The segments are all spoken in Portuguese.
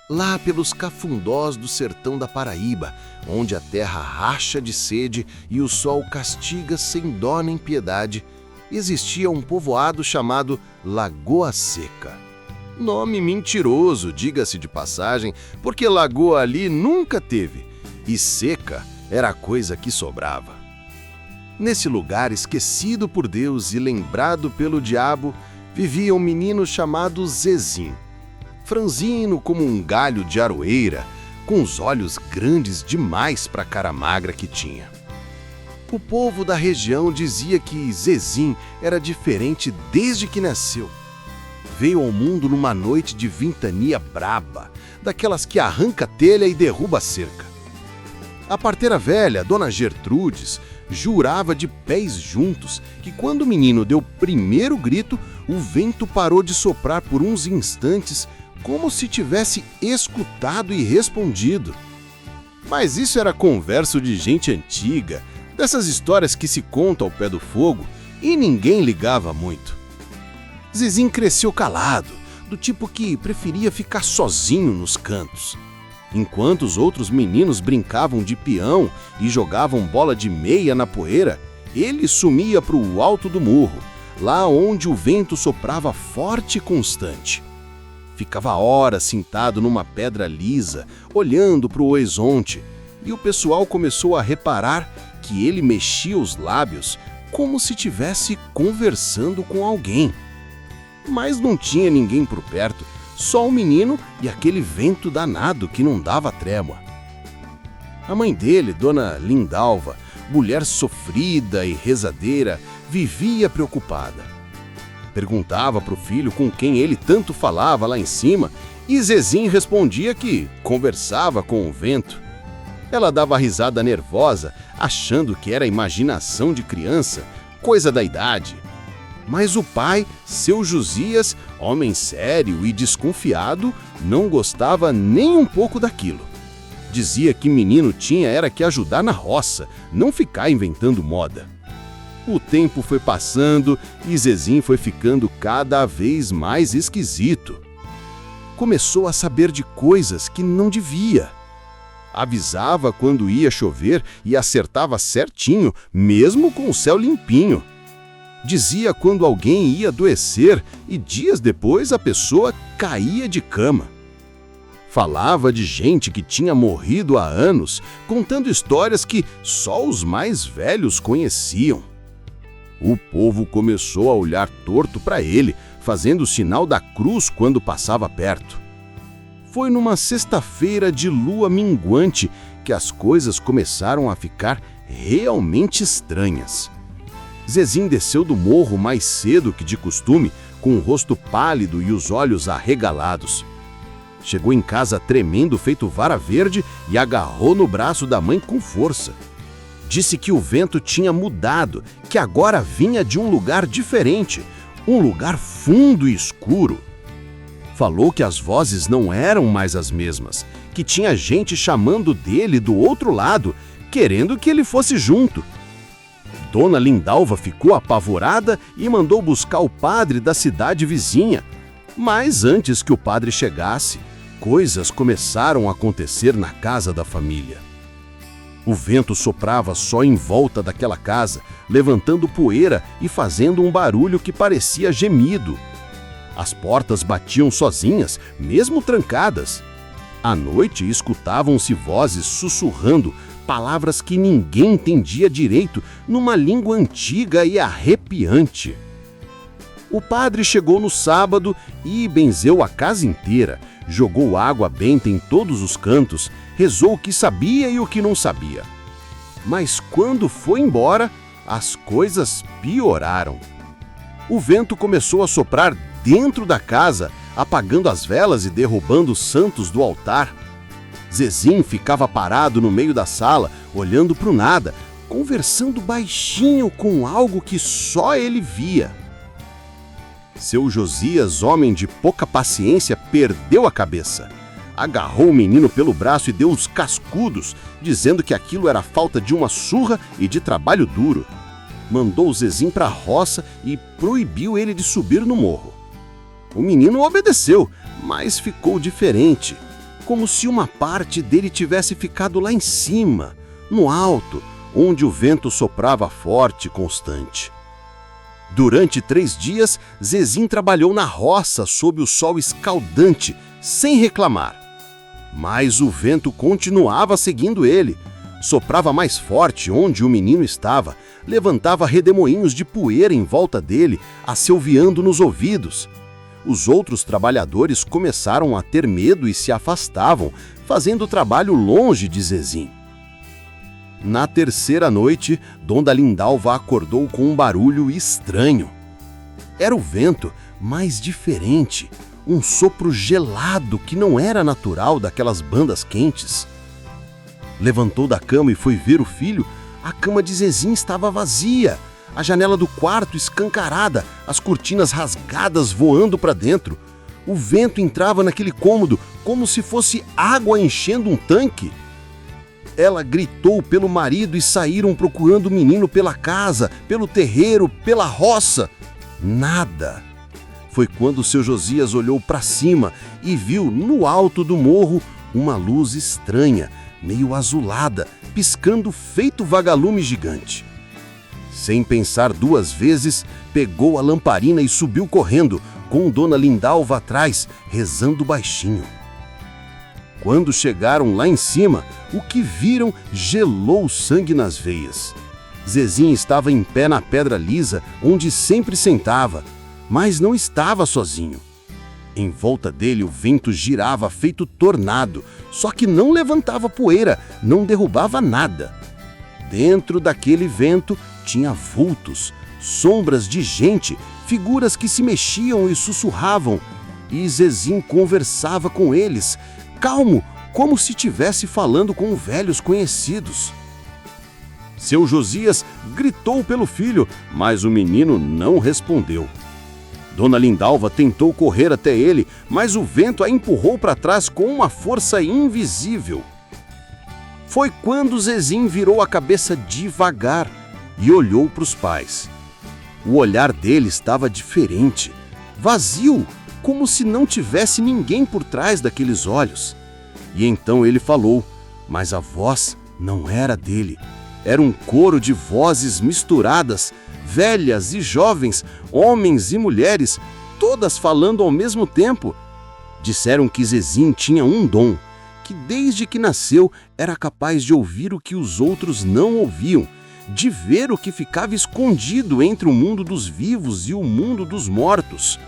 Lá pelos cafundós do sertão da Paraíba, onde a terra racha de sede e o sol castiga sem dó nem piedade, existia um povoado chamado Lagoa Seca. Nome mentiroso, diga-se de passagem, porque lagoa ali nunca teve, e seca era a coisa que sobrava. Nesse lugar esquecido por Deus e lembrado pelo diabo, vivia um menino chamado Zezim, franzino como um galho de aroeira, com os olhos grandes demais para a cara magra que tinha. O povo da região dizia que Zezim era diferente desde que nasceu. Veio ao mundo numa noite de ventania braba, daquelas que arranca a telha e derruba a cerca. A parteira velha, Dona Gertrudes, jurava de pés juntos que quando o menino deu o primeiro grito, o vento parou de soprar por uns instantes, como se tivesse escutado e respondido. Mas isso era converso de gente antiga, dessas histórias que se contam ao pé do fogo, e ninguém ligava muito. Zezim cresceu calado, do tipo que preferia ficar sozinho nos cantos. Enquanto os outros meninos brincavam de peão e jogavam bola de meia na poeira, ele sumia para o alto do morro, lá onde o vento soprava forte e constante. Ficava horas sentado numa pedra lisa, olhando para o horizonte, e o pessoal começou a reparar que ele mexia os lábios como se estivesse conversando com alguém. Mas não tinha ninguém por perto, só o menino e aquele vento danado que não dava trégua. A mãe dele, Dona Lindalva, mulher sofrida e rezadeira, vivia preocupada. Perguntava para o filho com quem ele tanto falava lá em cima, e Zezim respondia que conversava com o vento. Ela dava risada nervosa, achando que era imaginação de criança, coisa da idade. Mas o pai, seu Josias, homem sério e desconfiado, não gostava nem um pouco daquilo. Dizia que menino tinha era que ajudar na roça, não ficar inventando moda. O tempo foi passando e Zezim foi ficando cada vez mais esquisito. Começou a saber de coisas que não devia. Avisava quando ia chover e acertava certinho, mesmo com o céu limpinho. Dizia quando alguém ia adoecer e dias depois a pessoa caía de cama. Falava de gente que tinha morrido há anos, contando histórias que só os mais velhos conheciam. O povo começou a olhar torto para ele, fazendo o sinal da cruz quando passava perto. Foi numa sexta-feira de lua minguante que as coisas começaram a ficar realmente estranhas. Zezim desceu do morro mais cedo que de costume, com o rosto pálido e os olhos arregalados. Chegou em casa tremendo feito vara verde e agarrou no braço da mãe com força. Disse que o vento tinha mudado, que agora vinha de um lugar diferente, um lugar fundo e escuro. Falou que as vozes não eram mais as mesmas, que tinha gente chamando dele do outro lado, querendo que ele fosse junto. Dona Lindalva ficou apavorada e mandou buscar o padre da cidade vizinha. Mas antes que o padre chegasse, coisas começaram a acontecer na casa da família. O vento soprava só em volta daquela casa, levantando poeira e fazendo um barulho que parecia gemido. As portas batiam sozinhas, mesmo trancadas. À noite escutavam-se vozes sussurrando, palavras que ninguém entendia direito, numa língua antiga e arrepiante. O padre chegou no sábado e benzeu a casa inteira, jogou água benta em todos os cantos, rezou o que sabia e o que não sabia. Mas quando foi embora, as coisas pioraram. O vento começou a soprar dentro da casa, apagando as velas e derrubando os santos do altar. Zezim ficava parado no meio da sala, olhando para o nada, conversando baixinho com algo que só ele via. Seu Josias, homem de pouca paciência, perdeu a cabeça. Agarrou o menino pelo braço e deu uns cascudos, dizendo que aquilo era falta de uma surra e de trabalho duro. Mandou o Zezim para a roça e proibiu ele de subir no morro. O menino obedeceu, mas ficou diferente. como se uma parte dele tivesse ficado lá em cima, no alto, onde o vento soprava forte e constante. Durante 3 dias, Zezim trabalhou na roça sob o sol escaldante, sem reclamar. Mas o vento continuava seguindo ele. Soprava mais forte onde o menino estava, levantava redemoinhos de poeira em volta dele, assoviando nos ouvidos. Os outros trabalhadores começaram a ter medo e se afastavam, fazendo o trabalho longe de Zezim. Na 3ª noite, Dona Lindalva acordou com um barulho estranho. Era o vento, mas diferente, um sopro gelado que não era natural daquelas bandas quentes. Levantou da cama e foi ver o filho. A cama de Zezim estava vazia, a janela do quarto escancarada, as cortinas rasgadas voando para dentro. O vento entrava naquele cômodo como se fosse água enchendo um tanque. Ela gritou pelo marido e saíram procurando o menino pela casa, pelo terreiro, pela roça. Nada. Foi quando seu Josias olhou para cima e viu no alto do morro uma luz estranha, meio azulada, piscando feito vagalume gigante. Sem pensar 2 vezes, pegou a lamparina e subiu correndo, com Dona Lindalva atrás, rezando baixinho. Quando chegaram lá em cima, o que viram gelou o sangue nas veias. Zezim estava em pé na pedra lisa, onde sempre sentava, mas não estava sozinho. Em volta dele o vento girava feito tornado, só que não levantava poeira, não derrubava nada. Dentro daquele vento tinha vultos, sombras de gente, figuras que se mexiam e sussurravam, e Zezim conversava com eles, calmo, como se estivesse falando com velhos conhecidos. Seu Josias gritou pelo filho, mas o menino não respondeu. Dona Lindalva tentou correr até ele, mas o vento a empurrou para trás com uma força invisível. Foi quando Zezim virou a cabeça devagar e olhou para os pais. O olhar dele estava diferente, vazio, como se não tivesse ninguém por trás daqueles olhos. E então ele falou, mas a voz não era dele. Era um coro de vozes misturadas, velhas e jovens, homens e mulheres, todas falando ao mesmo tempo. Disseram que Zezim tinha um dom, que desde que nasceu era capaz de ouvir o que os outros não ouviam, de ver o que ficava escondido entre o mundo dos vivos e o mundo dos mortos.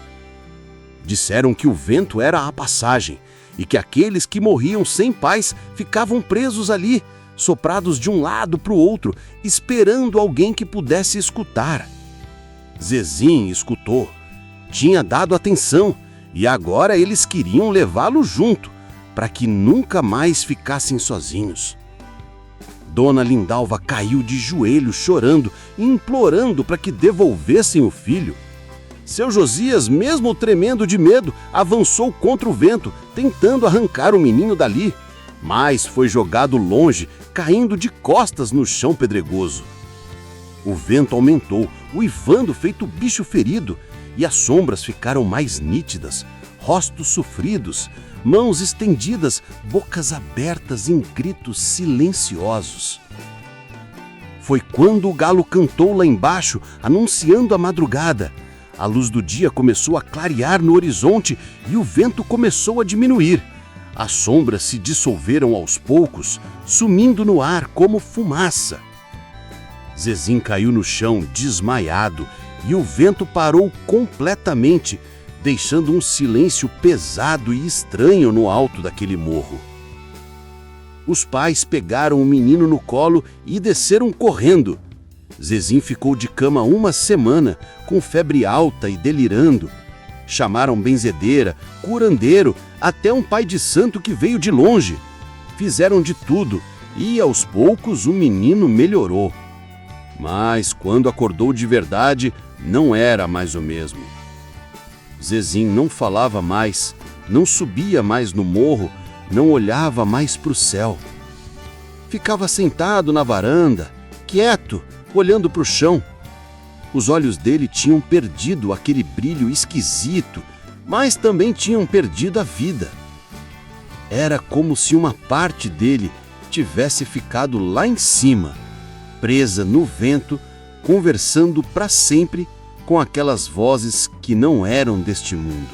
Disseram que o vento era a passagem e que aqueles que morriam sem paz ficavam presos ali, soprados de um lado para o outro, esperando alguém que pudesse escutar. Zezim escutou, tinha dado atenção e agora eles queriam levá-lo junto, para que nunca mais ficassem sozinhos. Dona Lindalva caiu de joelhos chorando e implorando para que devolvessem o filho. Seu Josias, mesmo tremendo de medo, avançou contra o vento, tentando arrancar o menino dali, mas foi jogado longe, caindo de costas no chão pedregoso. O vento aumentou, uivando feito bicho ferido, e as sombras ficaram mais nítidas, rostos sofridos, mãos estendidas, bocas abertas em gritos silenciosos. Foi quando o galo cantou lá embaixo, anunciando a madrugada. A luz do dia começou a clarear no horizonte e o vento começou a diminuir. As sombras se dissolveram aos poucos, sumindo no ar como fumaça. Zezim caiu no chão, desmaiado, e o vento parou completamente, deixando um silêncio pesado e estranho no alto daquele morro. Os pais pegaram o menino no colo e desceram correndo. Zezim ficou de cama 1 semana, com febre alta e delirando. Chamaram benzedeira, curandeiro, até um pai de santo que veio de longe. Fizeram de tudo e, aos poucos, o menino melhorou. Mas, quando acordou de verdade, não era mais o mesmo. Zezim não falava mais, não subia mais no morro, não olhava mais para o céu. Ficava sentado na varanda, quieto, olhando para o chão. Os olhos dele tinham perdido aquele brilho esquisito, mas também tinham perdido a vida. Era como se uma parte dele tivesse ficado lá em cima, presa no vento, conversando para sempre com aquelas vozes que não eram deste mundo.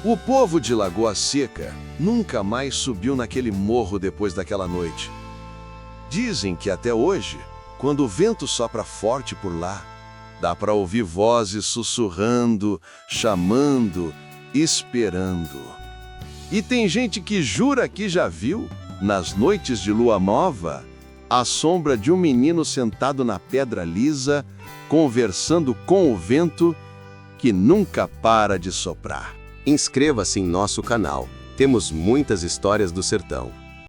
O povo de Lagoa Seca nunca mais subiu naquele morro depois daquela noite. Dizem que até hoje, quando o vento sopra forte por lá, dá para ouvir vozes sussurrando, chamando, esperando. E tem gente que jura que já viu, nas noites de lua nova, a sombra de um menino sentado na pedra lisa, conversando com o vento que nunca para de soprar. Inscreva-se em nosso canal. Temos muitas histórias do sertão.